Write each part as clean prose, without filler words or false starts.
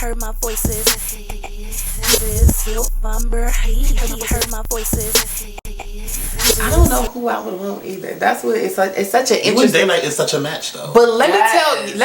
heard my voices. This November, he heard my voices. I don't know who I would want either. That's what it's like. It's such an interesting. Daylight is such a match, though. But let me tell you.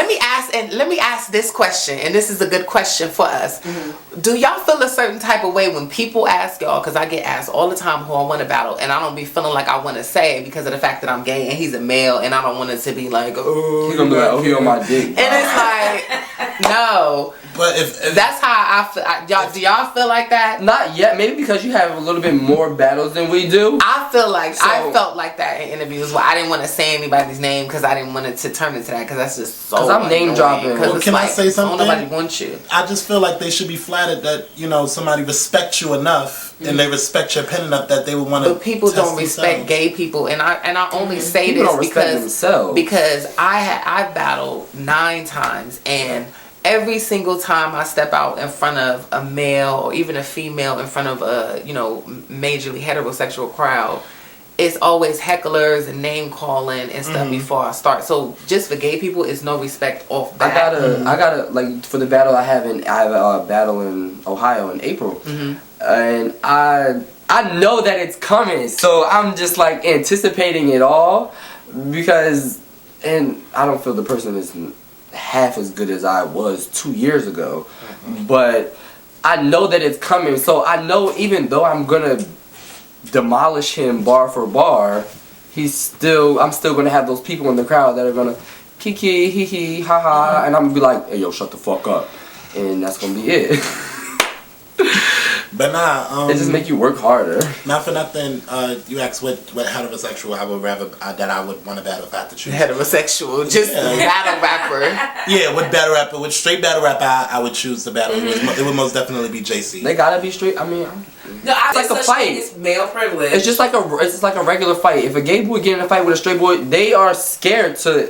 Let me ask this question, and this is a good question for us. Mm-hmm. Do y'all feel a certain type of way when people ask y'all? Because I get asked all the time who I want to battle, and I don't be feeling like I want to say it because of the fact that I'm gay and he's a male, and I don't want it to be like, oh, he's gonna be like, oh, he on my dick. And it's like, no. But if that's how I feel, do y'all feel like that? Not yet. Maybe because you have a little bit more battles than we do. I feel like I felt like that in interviews where I didn't want to say anybody's name because I didn't want it to turn into that because that's just so. Because I'm name dropping. Well, can I say something? Nobody wants you. I just feel like they should be flattered that somebody respects you enough and they respect your pen enough that they would want to. But people don't respect gay people, and I only say this because I battled 9 times and. Every single time I step out in front of a male or even a female in front of a, majorly heterosexual crowd, it's always hecklers and name calling and stuff before I start. So just for gay people, it's no respect off that. I gotta like for the battle I have a battle in Ohio in April, and I know that it's coming, so I'm just like anticipating it all and I don't feel the person is half as good as I was 2 years ago, but I know that it's coming, so I know even though I'm gonna demolish him bar for bar, I'm still gonna have those people in the crowd that are gonna kiki hee hee ha ha, and I'm gonna be like, hey yo, shut the fuck up, and that's gonna be it. But nah, it just make you work harder. Not for nothing. You asked what heterosexual I would rather that I would want to battle if I had to choose. Heterosexual, just battle rapper. Yeah, with straight battle rapper, I would choose the battle. It would most definitely be JC. They gotta be straight. I mean, it's like a fight. It's male privilege. It's just like a regular fight. If a gay boy get in a fight with a straight boy, they are scared to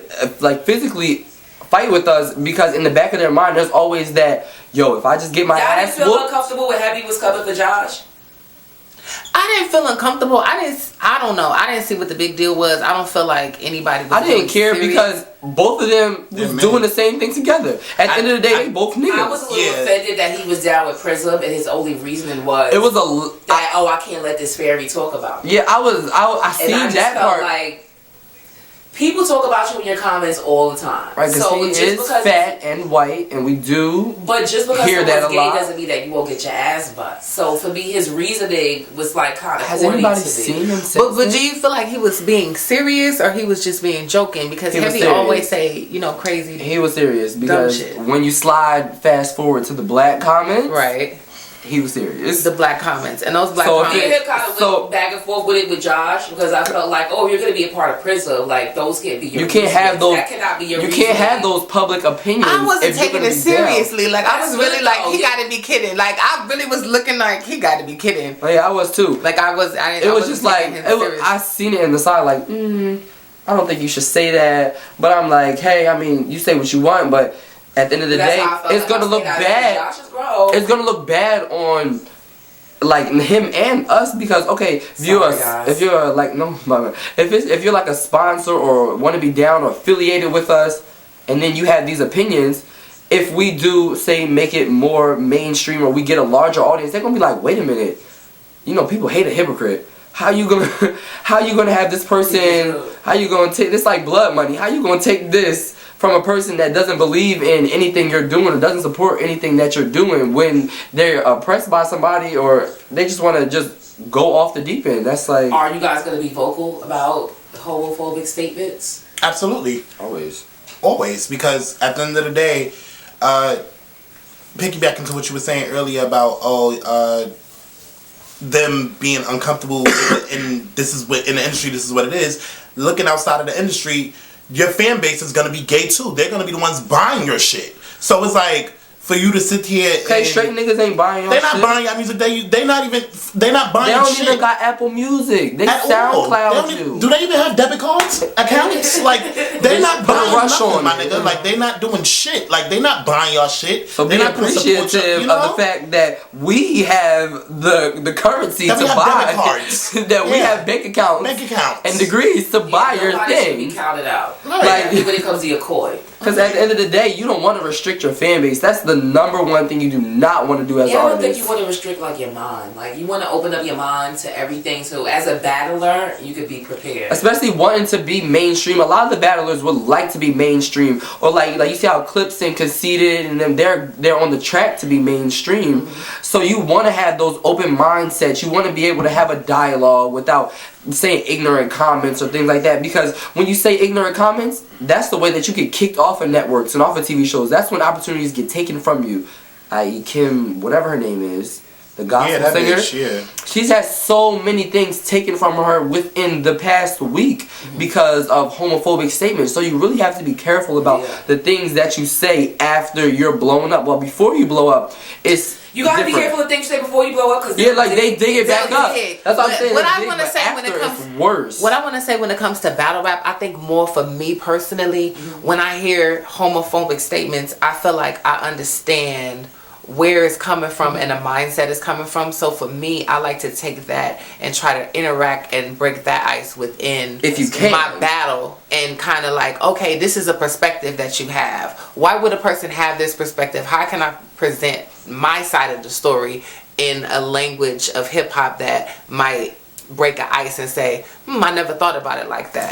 physically fight with us because in the back of their mind, there's always that. Yo, if I just get my ass whooped. You feel uncomfortable when Heavy was coming for Josh? I didn't feel uncomfortable. I don't know. I didn't see what the big deal was. I don't feel like anybody was I didn't care serious. Because both of them was doing the same thing together. At the end of the day, they both niggas. I was a little offended that he was down with Prism and his only reasoning was I can't let this fairy talk about me. Yeah, I seen that part. Like, people talk about you in your comments all the time. Right, because he is fat and white, and we do But just because hear that someone's gay doesn't mean that you won't get your ass bust. So for me, his reasoning was like kind of corny to me. Has anybody seen him say But do you feel like he was being serious or he was just being joking? Because Heavy always say, crazy. He was serious because when you slide fast forward to the black comments, right. He was serious. The black comments. And those black comments. Me and him kind of went back and forth with it with Josh because I felt like, you're going to be a part of Prism. Like, those can't be your You can't have those. That cannot be your You can't have those public opinions. I wasn't taking it seriously. Down. Like, I was really like, he got to be kidding. Like, I really was looking like, he got to be kidding. Oh, yeah, I was too. Like, it was just like, I seen it in the side like, I don't think you should say that. But I'm like, hey, I mean, you say what you want, but at the end of the day, it's going to look bad. It's going to look bad on like him and us because if you're like a sponsor or want to be down or affiliated with us and then you have these opinions, if we do say make it more mainstream or we get a larger audience, they're gonna be like, wait a minute, people hate a hypocrite. How you gonna have this person, how you gonna take this like blood money, how you gonna take this from a person that doesn't believe in anything you're doing or doesn't support anything that you're doing when they're oppressed by somebody or they just want to just go off the deep end. That's like... Are you guys going to be vocal about homophobic statements? Absolutely. Always, because at the end of the day, piggybacking to what you were saying earlier about them being uncomfortable and this is what in the industry, this is what it is. Looking outside of the industry, your fan base is going to be gay too. They're going to be the ones buying your shit. So it's like, for you to sit here and... straight niggas ain't buying your shit. They're not buying your music. They're not buying shit. They don't even got Apple Music. They SoundCloud you. Do they even have debit cards? Accounts? Like, they're not buying nothing, my nigga. Like, they're not doing shit. Like, they're not buying your shit. So be appreciative of the fact that we have the currency to buy. Debit cards. That we have bank accounts. And degrees to buy your thing. Should be counted out. Right. Like, when it comes to your coin. Because at the end of the day, you don't want to restrict your fan base. That's the number one thing you do not want to do as an artist. I don't think you want to restrict like your mind. Like you want to open up your mind to everything. So as a battler, you could be prepared. Especially wanting to be mainstream. A lot of the battlers would like to be mainstream, or like you see how Clips and Conceited and them they're on the track to be mainstream. Mm-hmm. So you want to have those open mindsets. You want to be able to have a dialogue without saying ignorant comments or things like that, because when you say ignorant comments, that's the way that you get kicked off of networks and off of TV shows. That's when opportunities get taken from you. I.e. Kim, whatever her name is, the gospel singer. Bitch, she's had so many things taken from her within the past week because of homophobic statements. So you really have to be careful about the things that you say after you're blown up. Well, before you blow up, you gotta be careful of things you say before you blow up, because they dig it back up. That's what I'm saying. What I want to say when it comes worse. What I want to say when it comes to battle rap, I think more for me personally, when I hear homophobic statements, I feel like I understand where it's coming from and the mindset is coming from. So for me, I like to take that and try to interact and break that ice within my battle, and kind of like, okay, this is a perspective that you have. Why would a person have this perspective? How can I present my side of the story in a language of hip hop that might break the ice and say, I never thought about it like that.